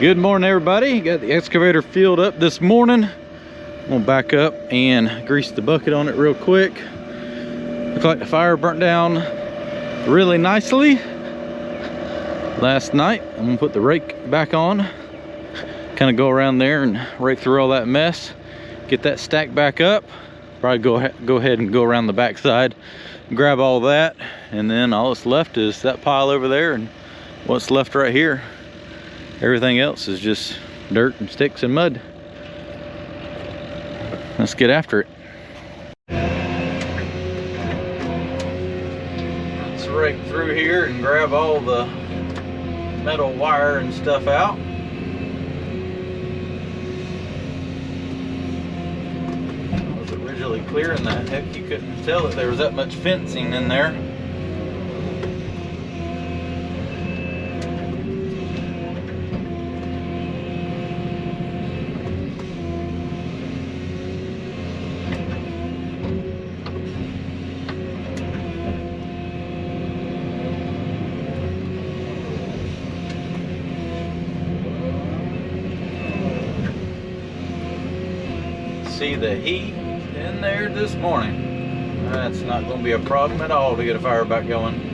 Good morning, everybody. Got the excavator filled up this morning. I'm gonna back up and grease the bucket on it real quick. Looks like the fire burnt down really nicely last night. I'm gonna put the rake back on, kind of go around there and rake through all that mess, get that stacked back up. Probably go ahead and go around the back side, grab all that, and then all that's left is that pile over there and what's left right here. Everything else is just dirt and sticks and mud. Let's get after it. Let's rake through here and grab all the metal wire and stuff out. I was originally clearing that. Heck, you couldn't tell that there was that much fencing in there. See the heat in there this morning. That's not going to be a problem at all to get a fire back going.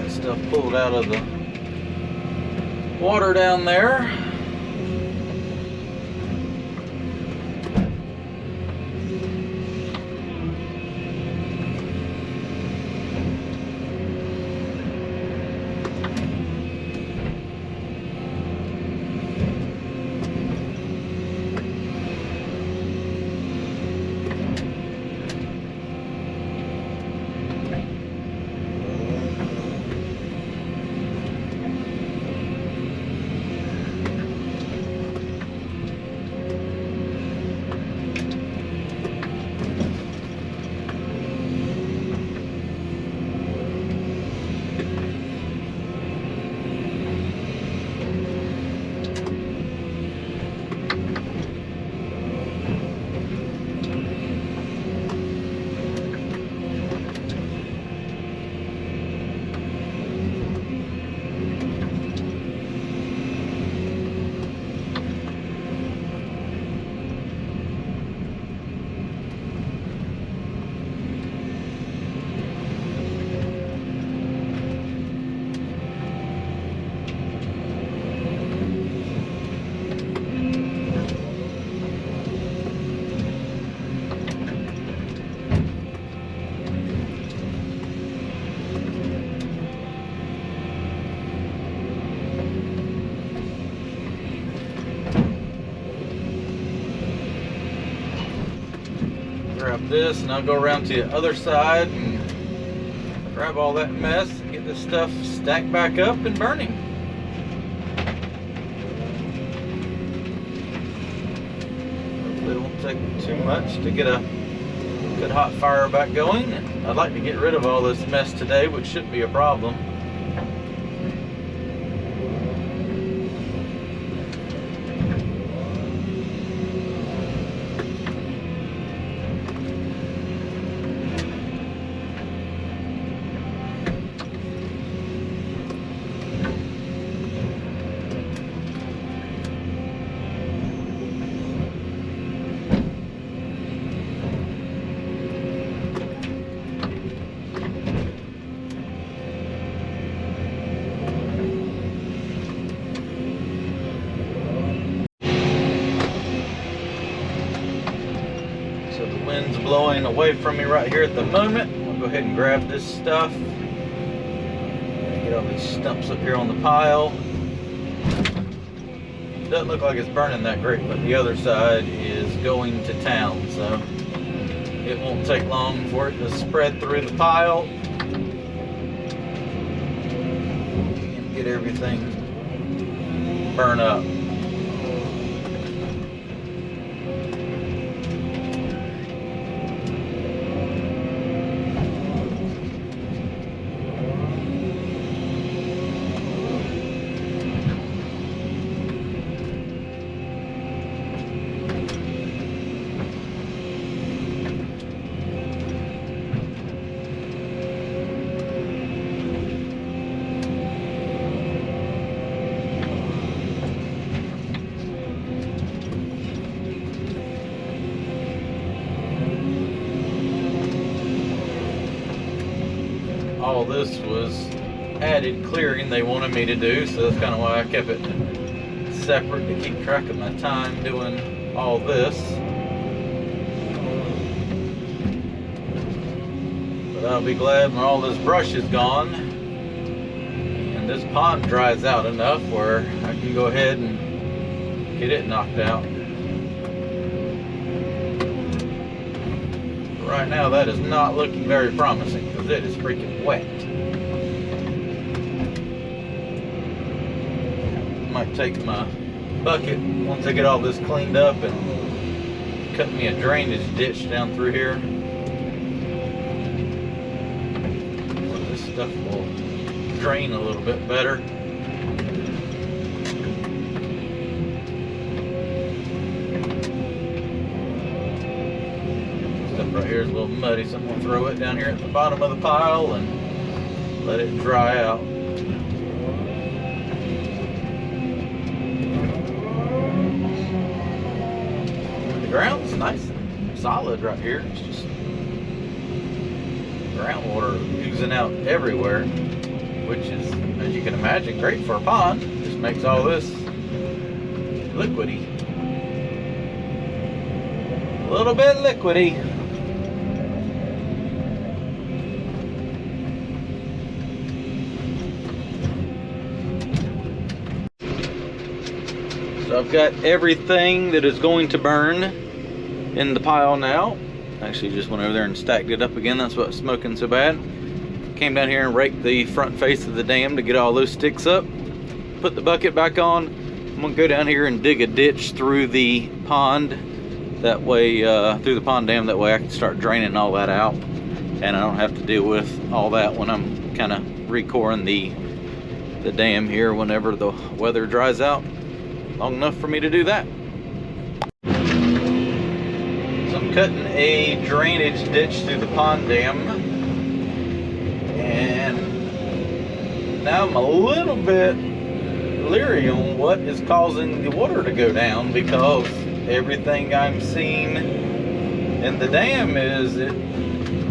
Stuff pulled out of the water down there. Grab this and I'll go around to the other side and grab all that mess and get this stuff stacked back up and burning. Hopefully it won't take too much to get a good hot fire back going. I'd like to get rid of all this mess today, which shouldn't be a problem. blowing away from me right here at the moment. I'll go ahead and grab this stuff. Get all these stumps up here on the pile. Doesn't look like it's burning that great, but the other side is going to town, so it won't take long for it to spread through the pile and get everything burned up. All this was added clearing they wanted me to do, so that's kind of why I kept it separate to keep track of my time doing all this. But I'll be glad when all this brush is gone and this pond dries out enough where I can go ahead and get it knocked out. Right now that is not looking very promising because it is freaking wet. Might take my bucket once I get all this cleaned up and cut me a drainage ditch down through here. So this stuff will drain a little bit better. Right here is a little muddy, so I'm going to throw it down here at the bottom of the pile and let it dry out. The ground's nice and solid right here. It's just groundwater oozing out everywhere, which is, as you can imagine, great for a pond. It just makes all this liquidy. A little bit liquidy. So I've got everything that is going to burn in the pile now. Actually just went over there and stacked it up again. That's what's smoking so bad. Came down here and raked the front face of the dam to get all those sticks up. Put the bucket back on. I'm gonna go down here and dig a ditch through the pond. That way, through the pond dam, that way I can start draining all that out. And I don't have to deal with all that when I'm kind of recoring the dam here whenever the weather dries out long enough for me to do that. So I'm cutting a drainage ditch through the pond dam, and now I'm a little bit leery on what is causing the water to go down, because everything I'm seeing in the dam is, it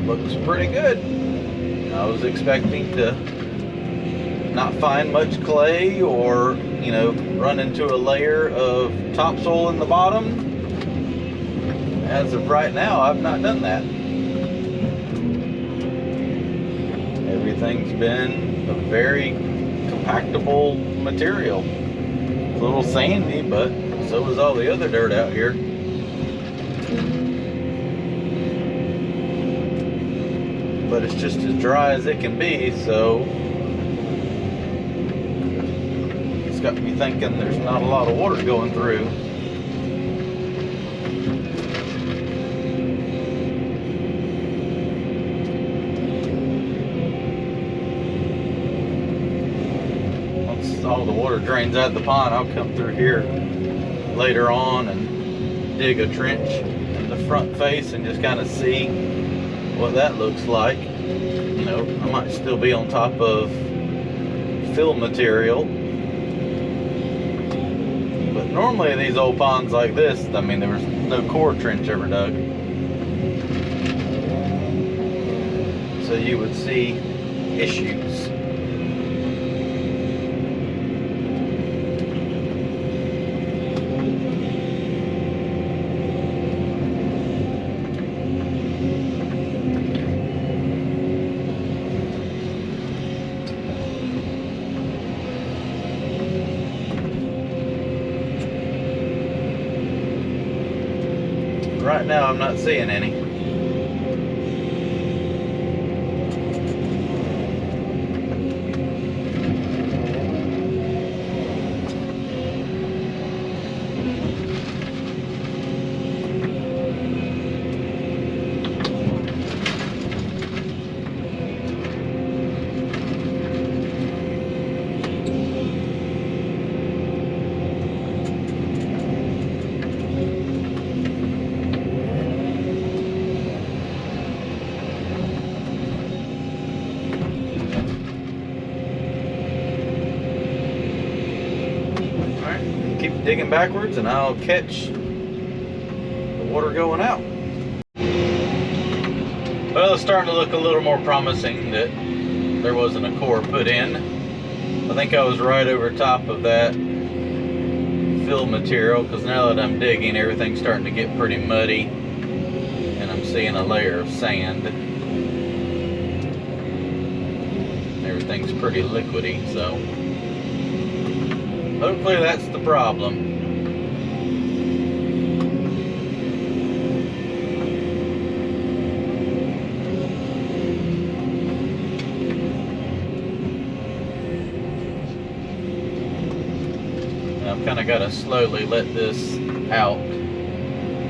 looks pretty good. I was expecting to not find much clay or, you know, run into a layer of topsoil in the bottom. As of right now, I've not done that. Everything's been a very compactable material. It's a little sandy, but so is all the other dirt out here. But it's just as dry as it can be, so it's got me thinking there's not a lot of water going through. Once all the water drains out of the pond, I'll come through here later on and dig a trench in the front face and just kind of see what that looks like. You know, I might still be on top of fill material, but normally these old ponds like this, I mean, there was no core trench ever dug, so you would see issues. right now I'm not seeing any. Keep digging backwards and I'll catch the water going out. Well, it's starting to look a little more promising that there wasn't a core put in. I think I was right over top of that fill material, because now that I'm digging, everything's starting to get pretty muddy and I'm seeing a layer of sand. Everything's pretty liquidy, so hopefully that's the problem. And I've kind of got to slowly let this out. I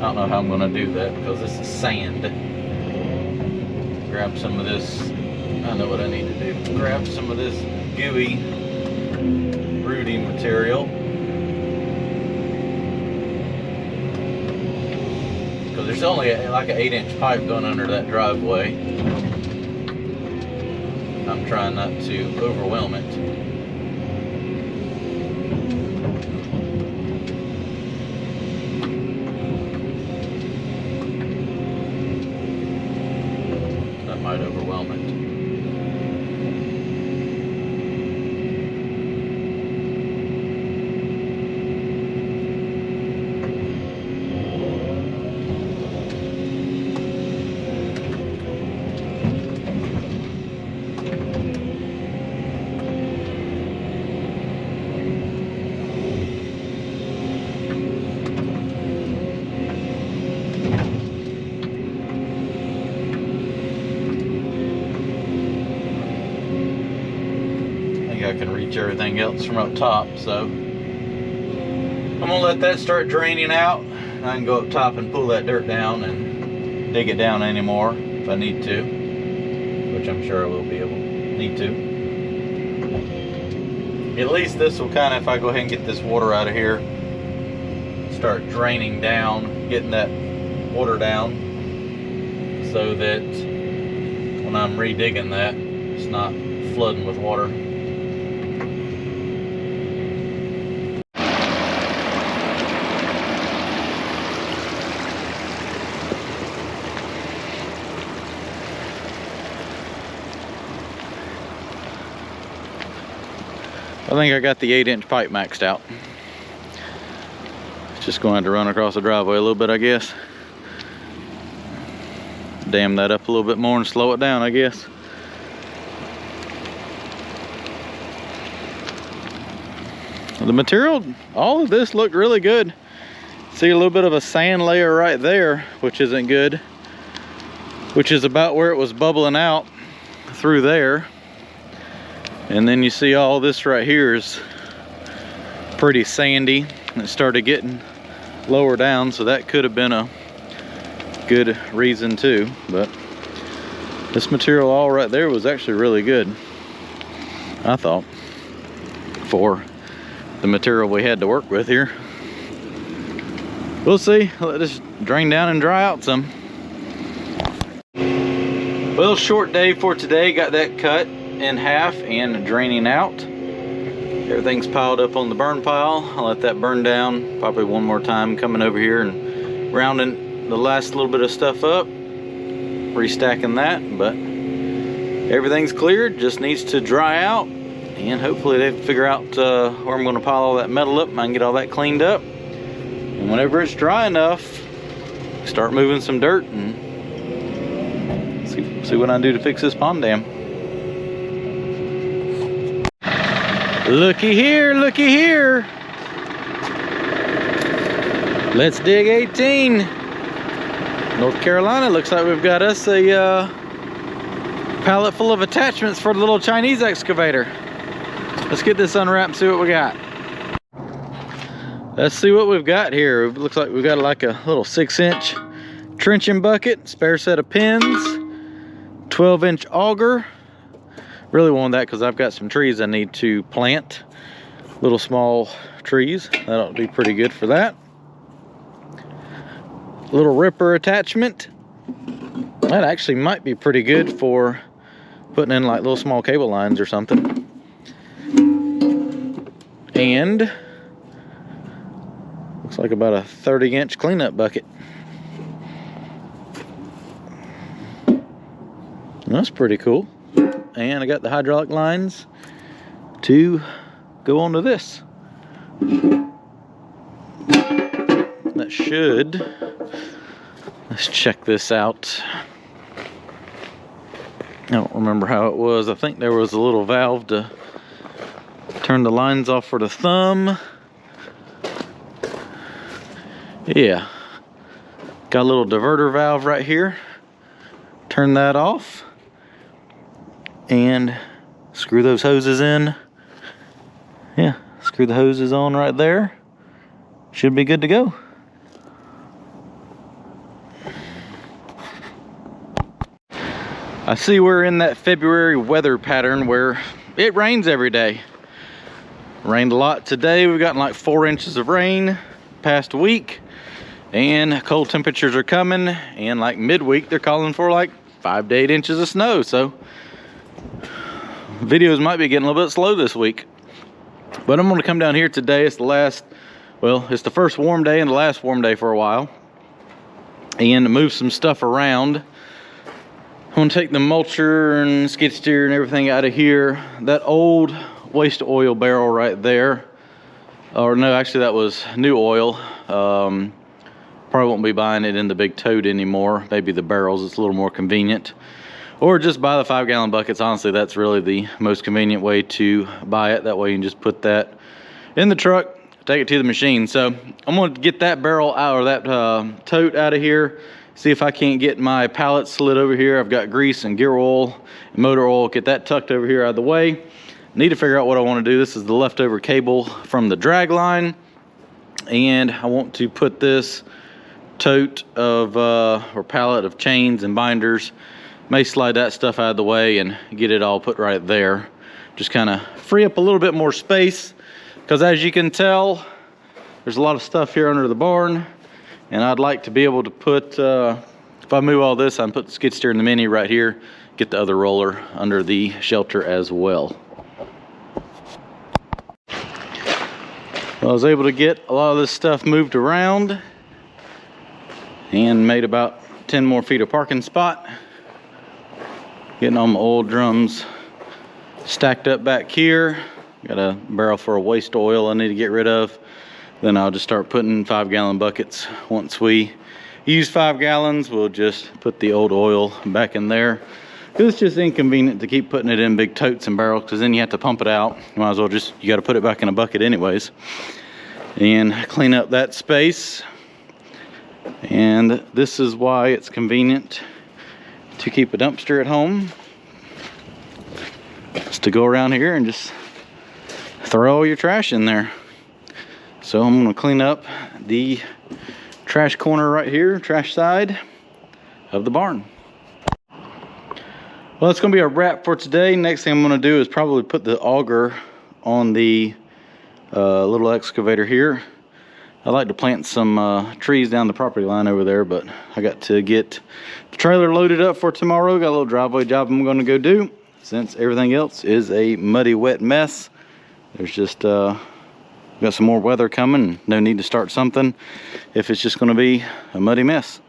don't know how I'm going to do that because this is sand. Grab some of this. I know what I need to do. Grab some of this gooey rooty material, because there's only like an 8-inch pipe going under that driveway. I'm trying not to overwhelm it. That might overwhelm it. I can reach everything else from up top, so I'm gonna let that start draining out. I can go up top and pull that dirt down and dig it down anymore if I need to, which I'm sure I will be need to. At least this will kind of, if I go ahead and get this water out of here, start draining down, getting that water down, so that when I'm redigging that, it's not flooding with water. I think I got the 8-inch pipe maxed out. It's just going to have to run across the driveway a little bit, I guess. Dam that up a little bit more and slow it down, I guess. The material, all of this looked really good. See a little bit of a sand layer right there, which isn't good, which is about where it was bubbling out through there. And then you see all this right here is pretty sandy, and it started getting lower down, so that could have been a good reason too. But this material all right there was actually really good, I thought, for the material we had to work with here. We'll see. Let this drain down and dry out some. Well, short day for today. Got that cut in half and draining out. Everything's piled up on the burn pile. I'll let that burn down probably one more time, coming over here and rounding the last little bit of stuff up, restacking that. But everything's cleared, just needs to dry out, and hopefully they figure out where I'm going to pile all that metal up and I can get all that cleaned up. And whenever it's dry enough, start moving some dirt and see what I do to fix this pond dam. Looky here, looky here. Let's dig 18. North Carolina. Looks like we've got us a pallet full of attachments for the little Chinese excavator. Let's get this unwrapped and see what we got. Let's see what we've got here. It looks like we've got like a little 6-inch trenching bucket, spare set of pins, 12-inch auger. Really want that because I've got some trees I need to plant. Little small trees. That'll be pretty good for that. Little ripper attachment. That actually might be pretty good for putting in like little small cable lines or something. And looks like about a 30-inch cleanup bucket. That's pretty cool. And I got the hydraulic lines to go onto this. That should, let's check this out. I don't remember how it was. I think there was a little valve to turn the lines off for the thumb. Yeah, got a little diverter valve right here. Turn that off and screw those hoses in. Yeah, screw the hoses on right there. Should be good to go. I see we're in that February weather pattern where it rains every day. Rained a lot today. We've gotten like 4 inches of rain past week, and cold temperatures are coming, and like midweek they're calling for like 5 to 8 inches of snow. So videos might be getting a little bit slow this week, but I'm going to come down here today. It's the last, well, it's the first warm day and the last warm day for a while, and move some stuff around. I'm gonna take the mulcher and skid steer and everything out of here. That old waste oil barrel right there, or no, actually that was new oil. Probably won't be buying it in the big tote anymore. Maybe the barrels, it's a little more convenient. Or just buy the 5-gallon buckets. Honestly, that's really the most convenient way to buy it. That way you can just put that in the truck, take it to the machine. So I'm gonna get that barrel out, or that tote out of here. See if I can't get my pallet slid over here. I've got grease and gear oil and motor oil. Get that tucked over here out of the way. Need to figure out what I want to do. This is the leftover cable from the drag line, and I want to put this tote of or pallet of chains and binders. May slide that stuff out of the way and get it all put right there. Just kind of free up a little bit more space, because as you can tell, there's a lot of stuff here under the barn. And I'd like to be able to put, if I move all this, I can put the skid steer in the Mini right here, get the other roller under the shelter as well. Well, I was able to get a lot of this stuff moved around and made about 10 more feet of parking spot. Getting all my oil drums stacked up back here. Got a barrel full of waste oil I need to get rid of. Then I'll just start putting 5-gallon buckets. Once we use 5 gallons, we'll just put the old oil back in there. It's just inconvenient to keep putting it in big totes and barrels, because then you have to pump it out. You might as well just, you got to put it back in a bucket anyways. And clean up that space. And this is why it's convenient to keep a dumpster at home. Just to go around here and just throw all your trash in there. So I'm going to clean up the trash corner right here, trash side of the barn. Well, that's going to be a wrap for today. Next thing I'm going to do is probably put the auger on the little excavator here. I'd like to plant some trees down the property line over there, but I got to get the trailer loaded up for tomorrow. Got a little driveway job I'm going to go do, since everything else is a muddy, wet mess. There's just got some more weather coming. No need to start something if it's just going to be a muddy mess.